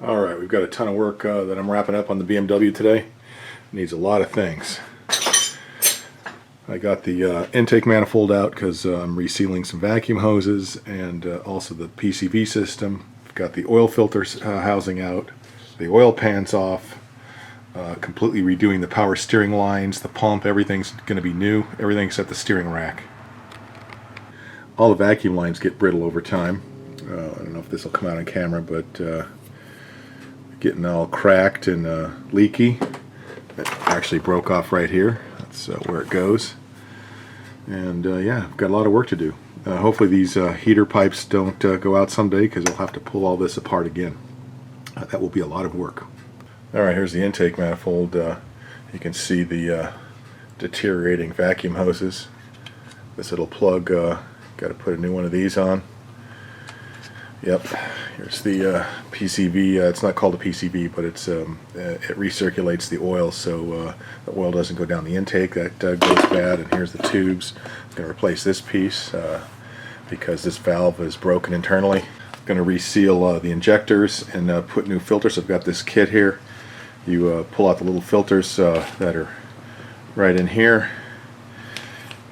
Alright, we've got a ton of work that I'm wrapping up on the BMW today. It needs a lot of things. I got the intake manifold out because I'm resealing some vacuum hoses, and also the PCV system. I've got the oil filter housing out, the oil pans off, completely redoing the power steering lines, the pump, everything's going to be new, everything except the steering rack. All the vacuum lines get brittle over time. I don't know if this will come out on camera, but getting all cracked and leaky. It actually broke off right here. That's where it goes. And yeah, I've got a lot of work to do. Hopefully these heater pipes don't go out someday, because I'll have to pull all this apart again. That will be a lot of work. Alright, here's the intake manifold. You can see the deteriorating vacuum hoses. This little plug, got to put a new one of these on. Yep, here's the PCV. It's not called a PCV, but it's it recirculates the oil, so the oil doesn't go down the intake. That goes bad. And here's the tubes. I'm going to replace this piece because this valve is broken internally. I'm going to reseal the injectors and put new filters. I've got this kit here. You pull out the little filters that are right in here,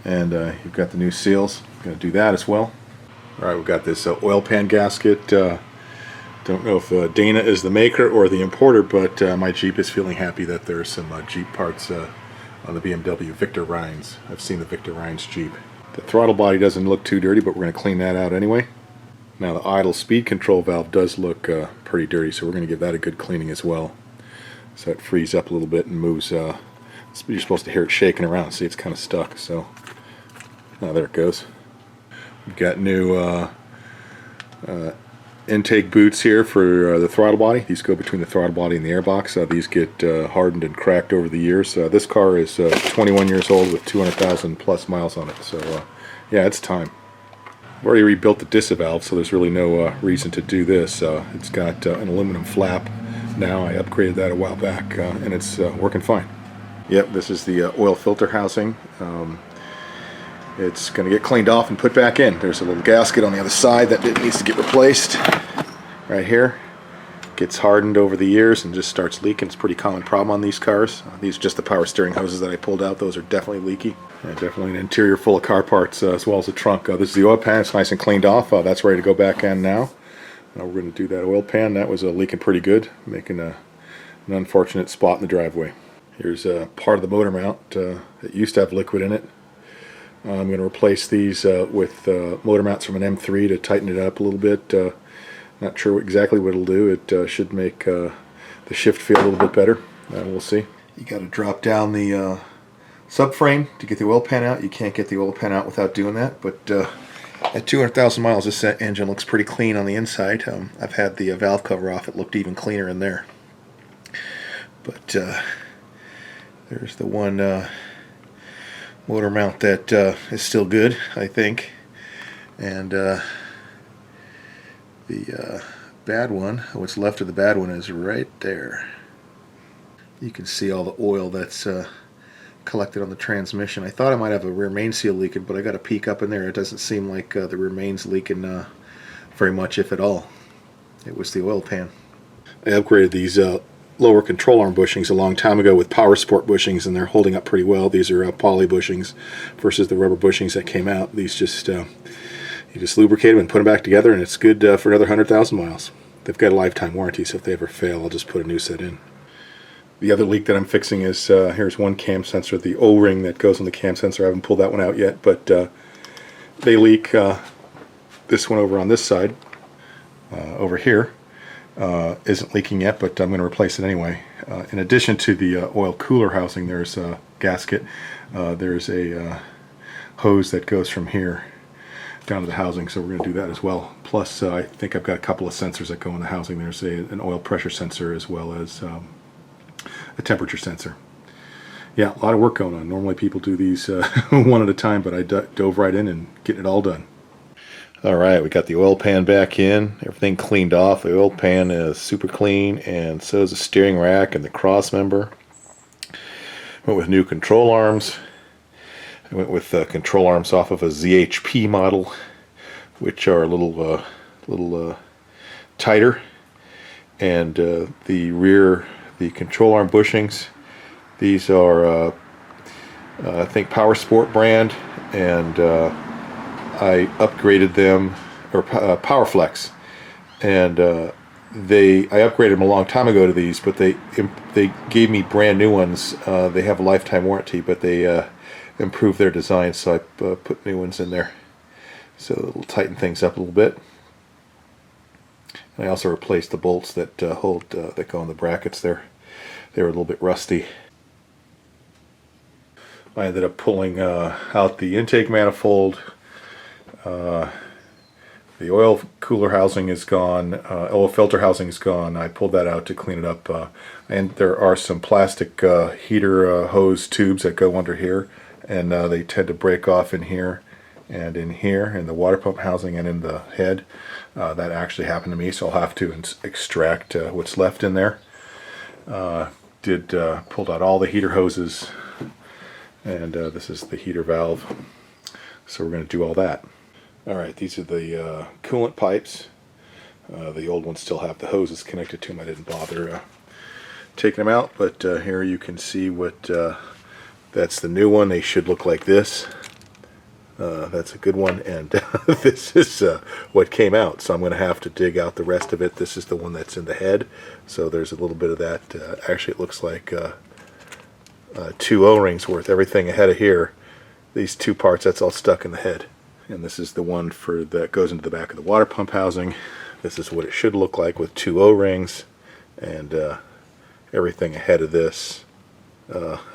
and you've got the new seals. I'm going to do that as well. Alright, we've got this oil pan gasket. Don't know if Dana is the maker or the importer, but my Jeep is feeling happy that there's some Jeep parts on the BMW Victor Rhines. I've seen the Victor Rhines Jeep. The throttle body doesn't look too dirty, but we're going to clean that out anyway. Now the idle speed control valve does look pretty dirty, so we're going to give that a good cleaning as well. So it frees up a little bit and moves. You're supposed to hear it shaking around. See, it's kind of stuck. So now there it goes. We've got new intake boots here for the throttle body. These go between the throttle body and the airbox. These get hardened and cracked over the years. This car is 21 years old with 200,000 plus miles on it. So yeah, it's time. I've already rebuilt the DISA valve, so there's really no reason to do this. It's got an aluminum flap now. I upgraded that a while back, and it's working fine. Yep, this is the oil filter housing. It's going to get cleaned off and put back in. There's a little gasket on the other side that needs to get replaced. Right here. Gets hardened over the years and just starts leaking. It's a pretty common problem on these cars. These are just the power steering hoses that I pulled out. Those are definitely leaky. And definitely an interior full of car parts as well as a trunk. This is the oil pan. It's nice and cleaned off. That's ready to go back in now. We're going to do that oil pan. That was leaking pretty good, making an unfortunate spot in the driveway. Here's part of the motor mount. It used to have liquid in it. I'm going to replace these with motor mounts from an M3 to tighten it up a little bit. Not sure exactly what it'll do. It should make the shift feel a little bit better. We'll see. You got to drop down the subframe to get the oil pan out. You can't get the oil pan out without doing that. But at 200,000 miles, this engine looks pretty clean on the inside. I've had the valve cover off. It looked even cleaner in there. But there's the one motor mount that is still good, I think, and the bad one, what's left of the bad one, is right there. You can see all the oil that's collected on the transmission. I thought I might have a rear main seal leaking, but I got a peek up in there. It doesn't seem like the rear main's leaking very much, if at all. It was the oil pan. I upgraded these lower control arm bushings a long time ago with power sport bushings, and they're holding up pretty well. These are poly bushings versus the rubber bushings that came out. These just you just lubricate them and put them back together, and it's good for another 100,000 miles. They've got a lifetime warranty, so if they ever fail, I'll just put a new set in. The other leak that I'm fixing is here's one cam sensor, the O-ring that goes on the cam sensor. I haven't pulled that one out yet, but they leak. This one over on this side, over here, isn't leaking yet, but I'm going to replace it anyway. In addition to the oil cooler housing, there's a gasket. There's a hose that goes from here down to the housing, so we're going to do that as well. Plus, I think I've got a couple of sensors that go in the housing. There's an oil pressure sensor as well as a temperature sensor. Yeah, a lot of work going on. Normally people do these one at a time, but I dove right in and getting it all done. Alright, we got the oil pan back in, everything cleaned off. The oil pan is super clean, and so is the steering rack and the cross member. Went with new control arms. I went with control arms off of a ZHP model, which are a little tighter. and the control arm bushings. These are I think Power Sport brand, and I upgraded them, or PowerFlex, and I upgraded them a long time ago to these, but they gave me brand new ones. They have a lifetime warranty, but they improved their design, so I put new ones in there, so it'll tighten things up a little bit. And I also replaced the bolts that that go on the brackets there. They were a little bit rusty. I ended up pulling out the intake manifold. The oil cooler housing is gone. Oil filter housing is gone. I pulled that out to clean it up. And there are some plastic heater hose tubes that go under here, and they tend to break off in here and in here, in the water pump housing and in the head. That actually happened to me, so I'll have to extract what's left in there. Pulled out all the heater hoses, and this is the heater valve, so we're going to do all that. Alright, these are the coolant pipes. The old ones still have the hoses connected to them. I didn't bother taking them out, but here you can see what that's the new one. They should look like this. That's a good one, and this is what came out, so I'm going to have to dig out the rest of it. This is the one that's in the head, so there's a little bit of that. Actually, it looks like 2 O-rings worth. Everything ahead of here, these 2 parts, that's all stuck in the head. And this is the one that goes into the back of the water pump housing. This is what it should look like with 2 O-rings, and everything ahead of this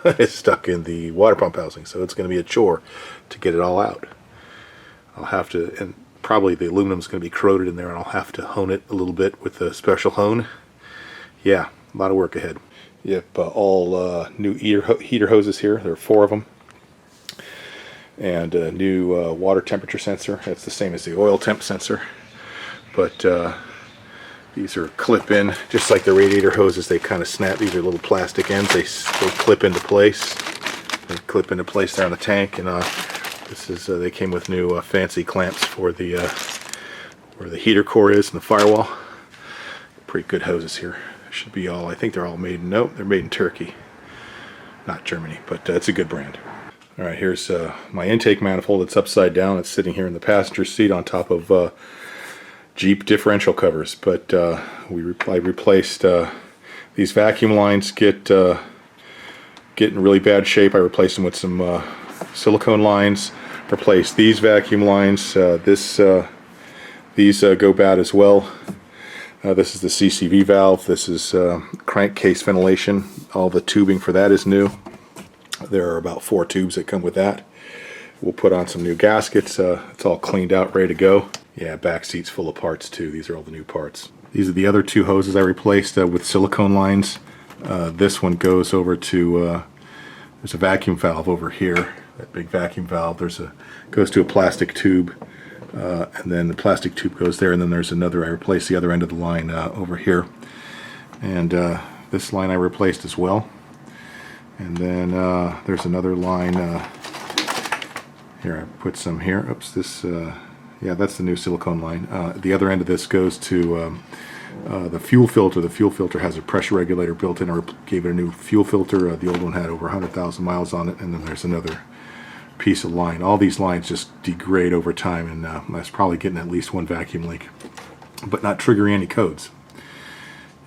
is stuck in the water pump housing, so it's going to be a chore to get it all out. I'll have to, and probably the aluminum is going to be corroded in there, and I'll have to hone it a little bit with a special hone. Yeah, a lot of work ahead. Yep, all new heater hoses here. There are 4 of them. And a new water temperature sensor. That's the same as the oil temp sensor. But these are clip-in, just like the radiator hoses. They kind of snap. These are little plastic ends. They clip into place. They clip into place there on the tank. And this is they came with new fancy clamps for the where the heater core is and the firewall. Pretty good hoses here. Should be all. I think they're all made. Nope, they're made in Turkey, not Germany. But it's a good brand. All right, here's my intake manifold. It's upside down. It's sitting here in the passenger seat on top of Jeep differential covers. But I replaced these vacuum lines. Get in really bad shape. I replaced them with some silicone lines. Replaced these vacuum lines. These go bad as well. This is the CCV valve. This is crankcase ventilation. All the tubing for that is new. There are about 4 tubes that come with that. We'll put on some new gaskets. It's all cleaned out, ready to go. Yeah, back seat's full of parts too. These are all the new parts. These are the other 2 hoses I replaced with silicone lines. This one goes over to, there's a vacuum valve over here. That big vacuum valve. Goes to a plastic tube. And then the plastic tube goes there, and then there's another. I replaced the other end of the line over here. And this line I replaced as well. And then there's another line here. I put some here. Oops, this yeah, that's the new silicone line. The other end of this goes to the fuel filter. The fuel filter has a pressure regulator built in. I gave it a new fuel filter. The old one had over 100,000 miles on it. And then there's another piece of line. All these lines just degrade over time, and that's probably getting at least 1 vacuum leak, but not triggering any codes.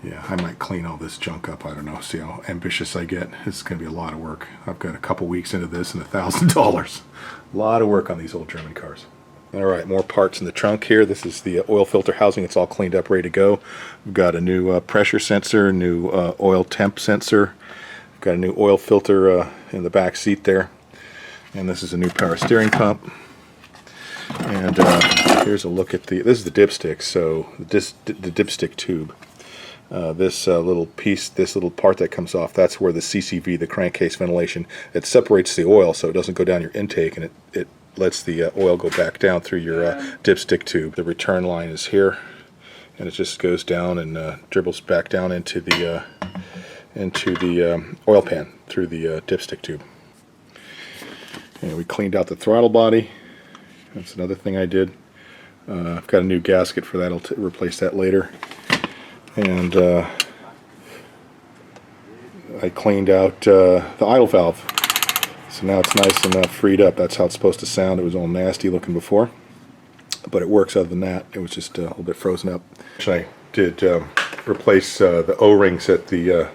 Yeah, I might clean all this junk up. I don't know. See how ambitious I get. It's going to be a lot of work. I've got a couple weeks into this and $1,000. A lot of work on these old German cars. Alright, more parts in the trunk here. This is the oil filter housing. It's all cleaned up, ready to go. We've got a new pressure sensor, new oil temp sensor. We've got a new oil filter in the back seat there. And this is a new power steering pump. And here's a look at this is the dipstick. So the dipstick tube. This little piece, this little part that comes off, that's where the CCV, the crankcase ventilation, it separates the oil so it doesn't go down your intake, and it lets the oil go back down through your dipstick tube. The return line is here, and it just goes down and dribbles back down into the oil pan through the dipstick tube. And we cleaned out the throttle body. That's another thing I did. I've got a new gasket for that. I'll replace that later. and I cleaned out the idle valve. So now it's nice and freed up. That's how it's supposed to sound. It was all nasty looking before, but it works. Other than that, it was just a little bit frozen up. I did replace the O-rings at the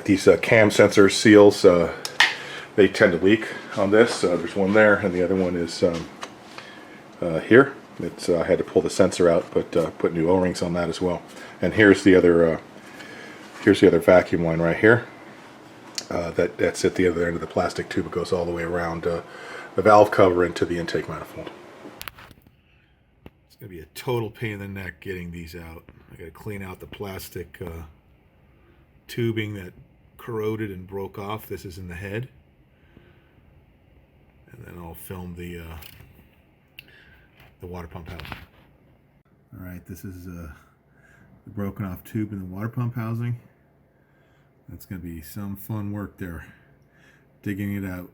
these cam sensor seals. They tend to leak on this. There's one there, and the other one is here. It's I had to pull the sensor out, but put new O-rings on that as well. And here's the other vacuum line right here. That's at the other end of the plastic tube. It goes all the way around the valve cover into the intake manifold. It's going to be a total pain in the neck getting these out. I got to clean out the plastic tubing that corroded and broke off. This is in the head. And then I'll film the water pump housing. Alright, this is the broken off tube in the water pump housing. That's going to be some fun work there, digging it out.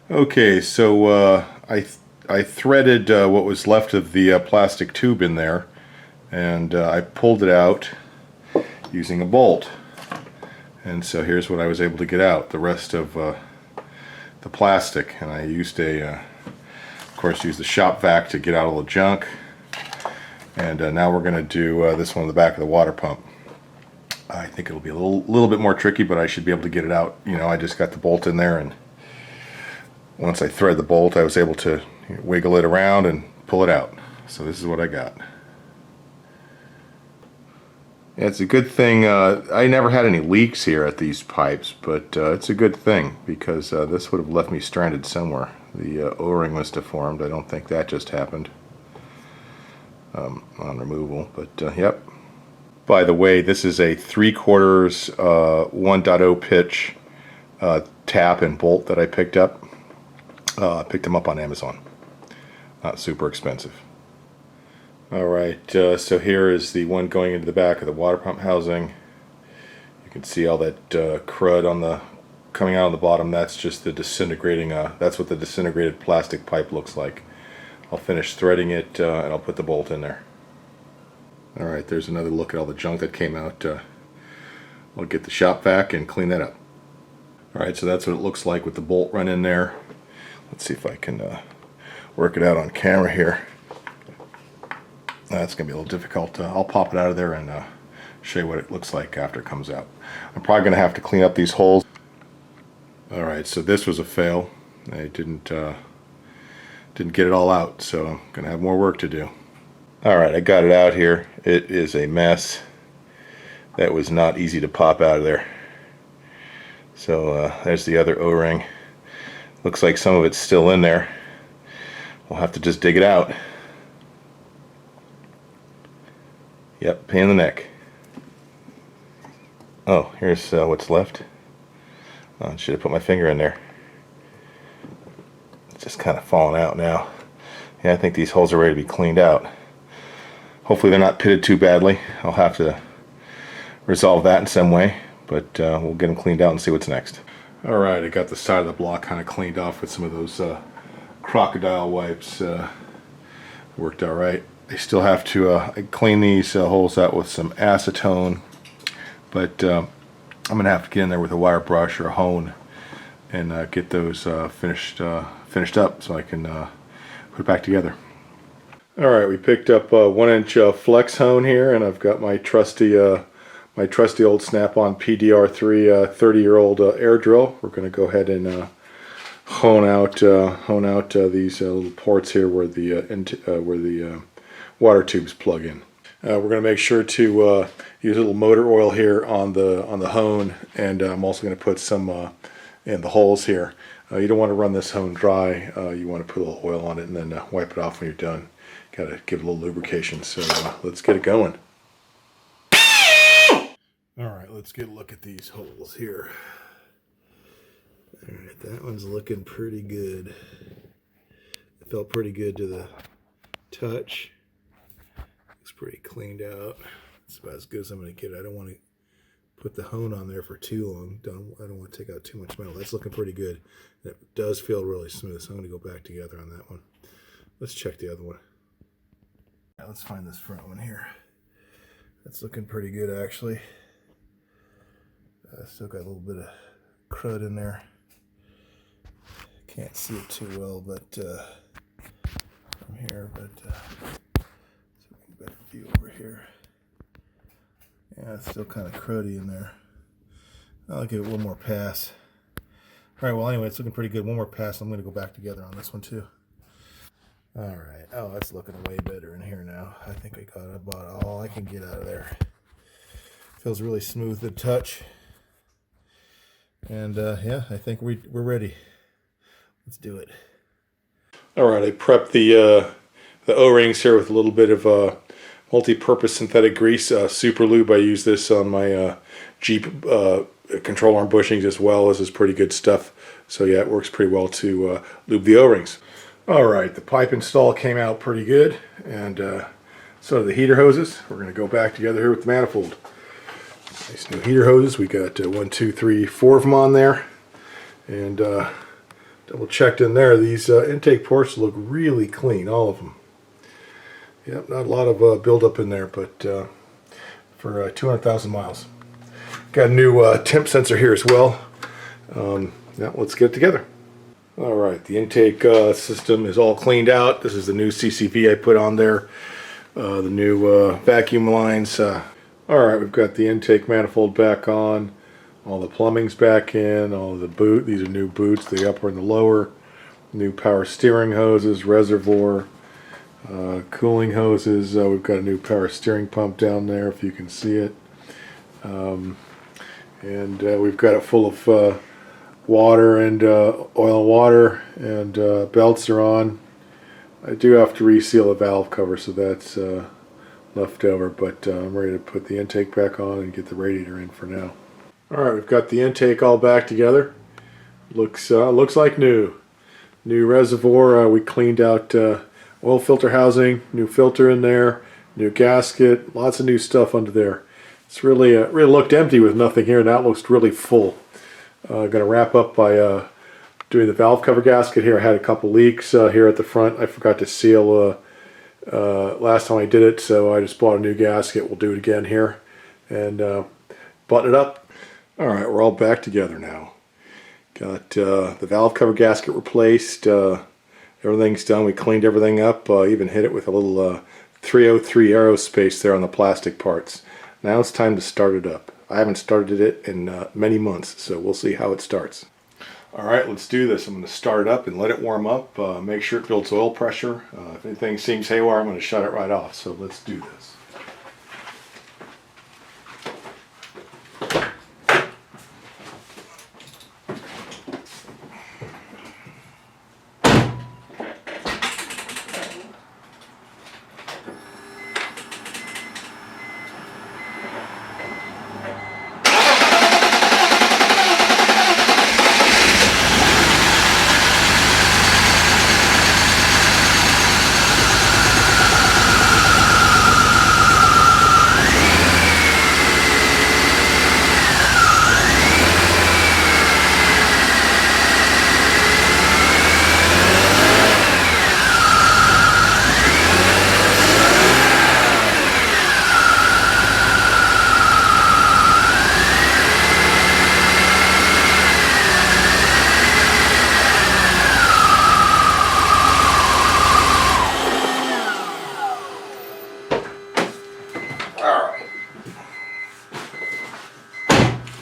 Okay, so I threaded what was left of the plastic tube in there, and I pulled it out using a bolt. And so here's what I was able to get out, the rest of the plastic. And I used of course, used the shop vac to get out all the junk. And now we're going to do this one on the back of the water pump. I think it'll be a little bit more tricky, but I should be able to get it out. You know, I just got the bolt in there, and once I thread the bolt, I was able to wiggle it around and pull it out. So this is what I got. Yeah, it's a good thing. I never had any leaks here at these pipes, but it's a good thing, because this would have left me stranded somewhere. The O-ring was deformed. I don't think that just happened on removal, but yep. By the way, this is a 3/4 1.0 pitch tap and bolt that I picked up. I picked them up on Amazon. Not super expensive. Alright, so here is the one going into the back of the water pump housing. You can see all that crud on the coming out on the bottom. That's just the disintegrating, that's what the disintegrated plastic pipe looks like. I'll finish threading it and I'll put the bolt in there. Alright, there's another look at all the junk that came out. I'll get the shop vac and clean that up. Alright, so that's what it looks like with the bolt run in there. Let's see if I can work it out on camera here. That's going to be a little difficult. I'll pop it out of there and show you what it looks like after it comes out. I'm probably going to have to clean up these holes. Alright, so this was a fail. I didn't get it all out, so I'm going to have more work to do. Alright, I got it out here. It is a mess. That was not easy to pop out of there. So there's the other O-ring. Looks like some of it's still in there. We'll have to just dig it out. Yep, pain in the neck. Oh, here's what's left. Oh, I should have put my finger in there. It's just kind of falling out now. Yeah, I think these holes are ready to be cleaned out. Hopefully they're not pitted too badly. I'll have to resolve that in some way, but we'll get them cleaned out and see what's next. Alright, I got the side of the block kind of cleaned off with some of those crocodile wipes. Worked alright. I still have to clean these holes out with some acetone, but I'm going to have to get in there with a wire brush or a hone and get those finished up so I can put it back together. Alright, we picked up a 1-inch flex hone here, and I've got my trusty old Snap-on PDR3 30-year-old air drill. We're going to go ahead and hone out these little ports here where the water tubes plug in. We're going to make sure to use a little motor oil here on the hone, and I'm also going to put some in the holes here. You don't want to run this hone dry. You want to put a little oil on it and then wipe it off when you're done. Got to give it a little lubrication. So let's get it going. Alright, let's get a look at these holes here. Alright, that one's looking pretty good. It felt pretty good to the touch. Looks pretty cleaned out. It's about as good as I'm going to get it. I don't want to put the hone on there for too long. I don't want to take out too much metal. That's looking pretty good. And it does feel really smooth, so I'm going to go back together on that one. Let's check the other one. Now let's find this front one here. That's looking pretty good, actually. Still got a little bit of crud in there. Can't see it too well, but from here, but better view over here. Yeah, it's still kind of cruddy in there. I'll give it one more pass. All right, well, anyway, it's looking pretty good. One more pass. I'm going to go back together on this one, too. All right. Oh, that's looking way better in here now. I think I got about all I can get out of there. Feels really smooth to touch. And, yeah, I think we're ready. Let's do it. All right, I prepped the O-rings here with a little bit of multi-purpose synthetic grease, super lube. I use this on my Jeep control arm bushings as well. This is pretty good stuff. So yeah, it works pretty well to lube the O-rings. All right, the pipe install came out pretty good, and so the heater hoses. We're going to go back together here with the manifold. Nice new heater hoses. We got 1, 2, 3, 4 of them on there, and double checked in there. These intake ports look really clean, all of them. Yep, not a lot of buildup in there, but for 200,000 miles. Got a new temp sensor here as well. Now let's get it together. All right, the intake system is all cleaned out. This is the new CCV I put on there. The new vacuum lines. All right, we've got the intake manifold back on. All the plumbing's back in. All the boot. These are new boots, the upper and the lower. New power steering hoses, reservoir. Cooling hoses. We've got a new power steering pump down there if you can see it, and we've got it full of water and oil and water, and belts are on. I do have to reseal the valve cover, so that's left over, but I'm ready to put the intake back on and get the radiator in for now. Alright, we've got the intake all back together. Looks like new reservoir. We cleaned out oil filter housing, new filter in there, new gasket, lots of new stuff under there. It's really looked empty with nothing here. Now it looks really full. Going to wrap up by doing the valve cover gasket here. I had a couple leaks here at the front. I forgot to seal last time I did it, so I just bought a new gasket. We'll do it again here and button it up. All right, we're all back together now. Got the valve cover gasket replaced. Everything's done. We cleaned everything up, even hit it with a little 303 aerospace there on the plastic parts. Now it's time to start it up. I haven't started it in many months, so we'll see how it starts. Alright, let's do this. I'm going to start it up and let it warm up. Make sure it builds oil pressure. If anything seems haywire, I'm going to shut it right off. So let's do this.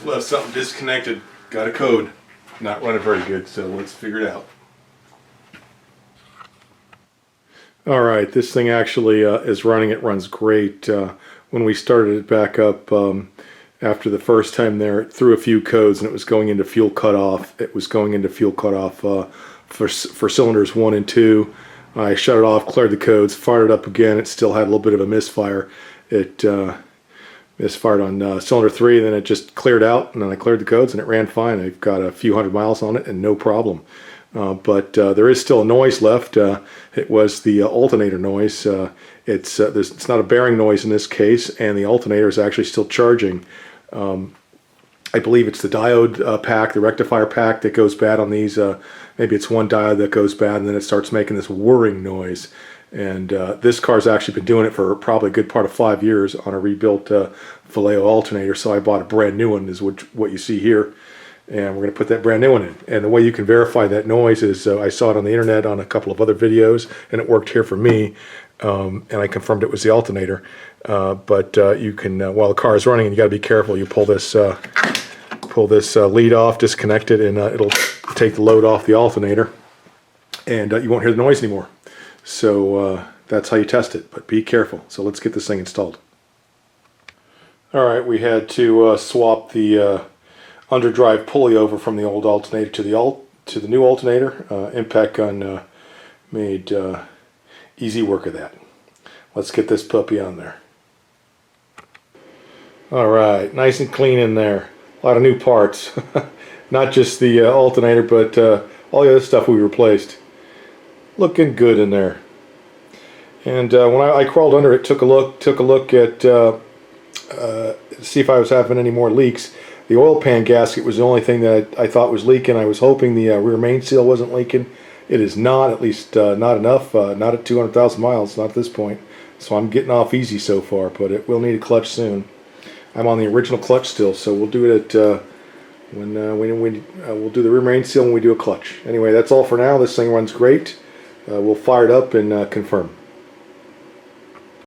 Left something disconnected, got a code, not running very good, so let's figure it out. Alright, this thing actually is running. It runs great. When we started it back up after the first time there, it threw a few codes and it was going into fuel cutoff. It was going into fuel cutoff for cylinders 1 and 2. I shut it off, cleared the codes, fired it up again. It still had a little bit of a misfire. It misfired on cylinder 3, then it just cleared out, and then I cleared the codes and it ran fine. I've got a few hundred miles on it and no problem. But there is still a noise left. It was the alternator noise. It's not a bearing noise in this case, and the alternator is actually still charging. I believe it's the diode pack, the rectifier pack that goes bad on these. Maybe it's one diode that goes bad and then it starts making this whirring noise. And this car's actually been doing it for probably a good part of 5 years on a rebuilt Vallejo alternator. So I bought a brand new one, is what you see here. And we're going to put that brand new one in. And the way you can verify that noise is I saw it on the internet on a couple of other videos, and it worked here for me. And I confirmed it was the alternator. But you can, while the car is running, and you got to be careful. You pull this lead off, disconnect it, and it'll take the load off the alternator, and you won't hear the noise anymore. So that's how you test it. But be careful. So let's get this thing installed. All right, we had to swap the underdrive pulley over from the old alternator to the new alternator. Impact gun made easy work of that. Let's get this puppy on there. All right, nice and clean in there. A lot of new parts. Not just the alternator, but all the other stuff we replaced. Looking good in there. And when I crawled under it, took a look at see if I was having any more leaks. The oil pan gasket was the only thing that I thought was leaking. I was hoping the rear main seal wasn't leaking. It is not, at least not enough, not at 200,000 miles, not at this point. So I'm getting off easy so far, but it will need a clutch soon. I'm on the original clutch still, so we'll do it we'll do the rear main seal when we do a clutch. Anyway, that's all for now. This thing runs great. We'll fire it up and confirm.